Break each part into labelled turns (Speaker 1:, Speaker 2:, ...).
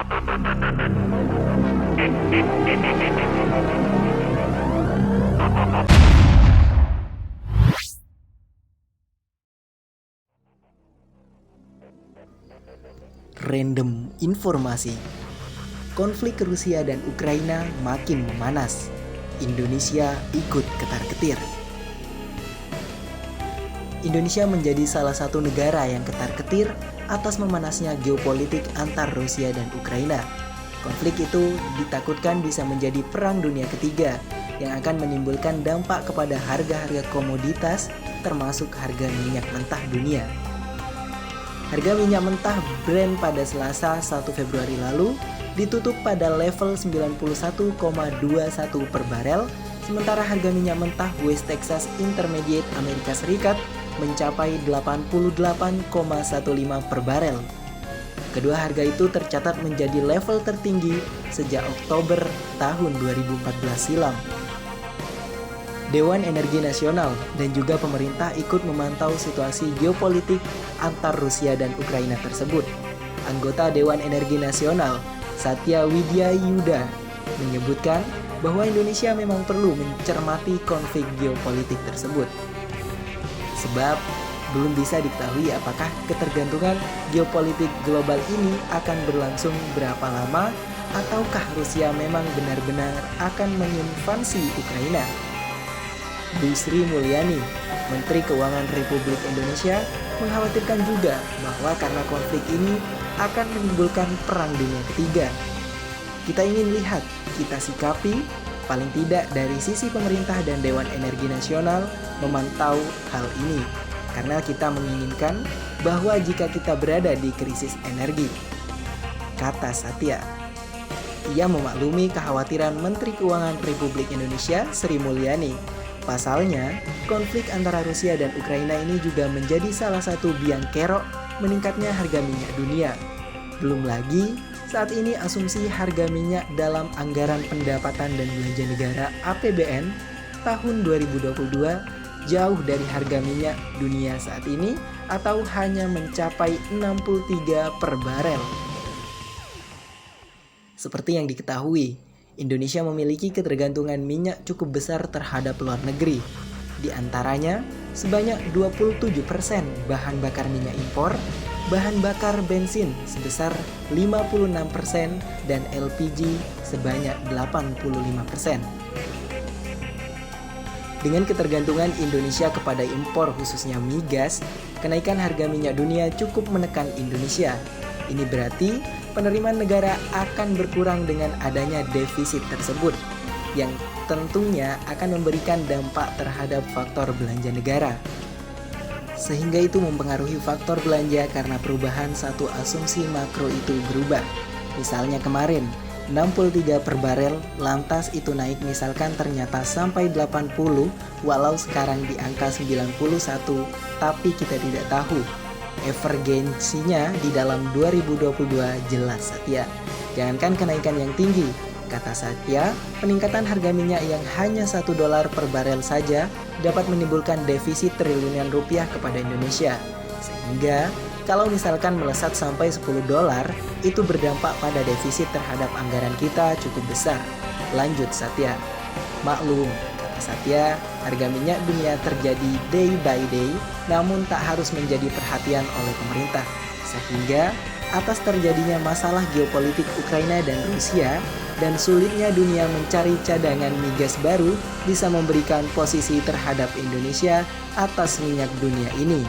Speaker 1: Random informasi. Konflik Rusia dan Ukraina makin memanas. Indonesia ikut ketar-ketir. Indonesia menjadi salah satu negara yang ketar-ketir atas memanasnya geopolitik antar Rusia dan Ukraina. Konflik itu ditakutkan bisa menjadi perang dunia ketiga yang akan menimbulkan dampak kepada harga-harga komoditas termasuk harga minyak mentah dunia. Harga minyak mentah Brent pada Selasa 1 Februari lalu ditutup pada level 91,21 per barel, sementara harga minyak mentah West Texas Intermediate Amerika Serikat mencapai 88,15 per barel. Kedua harga itu tercatat menjadi level tertinggi sejak Oktober tahun 2014 silam. Dewan Energi Nasional dan juga pemerintah ikut memantau situasi geopolitik antar Rusia dan Ukraina tersebut. Anggota Dewan Energi Nasional, Satya Widya Yuda, menyebutkan bahwa Indonesia memang perlu mencermati konflik geopolitik tersebut. Sebab belum bisa diketahui apakah ketergantungan geopolitik global ini akan berlangsung berapa lama, ataukah Rusia memang benar-benar akan menginvasi Ukraina. Bu Sri Mulyani, Menteri Keuangan Republik Indonesia, mengkhawatirkan juga bahwa karena konflik ini akan menimbulkan perang dunia ketiga. Kita ingin lihat, kita sikapi, paling tidak dari sisi pemerintah dan Dewan Energi Nasional memantau hal ini, karena kita menginginkan bahwa jika kita berada di krisis energi, kata Satya. Ia memaklumi kekhawatiran Menteri Keuangan Republik Indonesia Sri Mulyani. Pasalnya, konflik antara Rusia dan Ukraina ini juga menjadi salah satu biang kerok meningkatnya harga minyak dunia. Belum lagi, saat ini asumsi harga minyak dalam anggaran pendapatan dan belanja negara APBN tahun 2022 jauh dari harga minyak dunia saat ini atau hanya mencapai 63 per barel. Seperti yang diketahui, Indonesia memiliki ketergantungan minyak cukup besar terhadap luar negeri. Di antaranya, sebanyak 27% bahan bakar minyak impor, bahan bakar bensin sebesar 56% dan LPG sebanyak 85%. Dengan ketergantungan Indonesia kepada impor khususnya migas, kenaikan harga minyak dunia cukup menekan Indonesia. Ini berarti penerimaan negara akan berkurang dengan adanya defisit tersebut, yang tentunya akan memberikan dampak terhadap faktor belanja negara. Sehingga itu mempengaruhi faktor belanja karena perubahan satu asumsi makro itu berubah. Misalnya kemarin, 63 per barel, lantas itu naik misalkan ternyata sampai 80, walau sekarang di angka 91, tapi kita tidak tahu emergensinya di dalam 2022 jelas, Satya. Jangankan kenaikan yang tinggi, kata Satya, peningkatan harga minyak yang hanya $1 per barel saja dapat menimbulkan defisit triliunan rupiah kepada Indonesia. Sehingga kalau misalkan melesat sampai $10, itu berdampak pada defisit terhadap anggaran kita cukup besar. Lanjut Satya. Maklum, kata Satya, harga minyak dunia terjadi day by day, namun tak harus menjadi perhatian oleh pemerintah. Sehingga atas terjadinya masalah geopolitik Ukraina dan Rusia dan sulitnya dunia mencari cadangan migas baru bisa memberikan posisi terhadap Indonesia atas minyak dunia ini.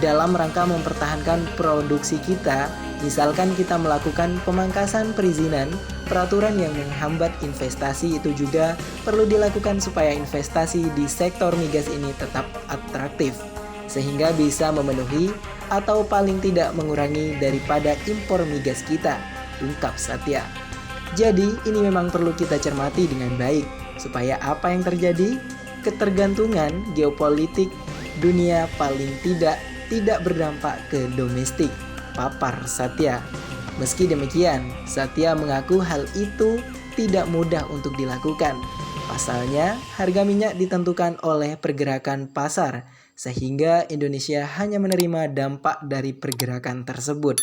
Speaker 1: Dalam rangka mempertahankan produksi kita, misalkan kita melakukan pemangkasan perizinan, peraturan yang menghambat investasi itu juga perlu dilakukan supaya investasi di sektor migas ini tetap atraktif, sehingga bisa memenuhi atau paling tidak mengurangi daripada impor migas kita, ungkap Satya. Jadi ini memang perlu kita cermati dengan baik, supaya apa yang terjadi, ketergantungan geopolitik dunia paling tidak berdampak ke domestik, papar Satya. Meski demikian, Satya mengaku hal itu tidak mudah untuk dilakukan. Pasalnya, harga minyak ditentukan oleh pergerakan pasar, sehingga Indonesia hanya menerima dampak dari pergerakan tersebut.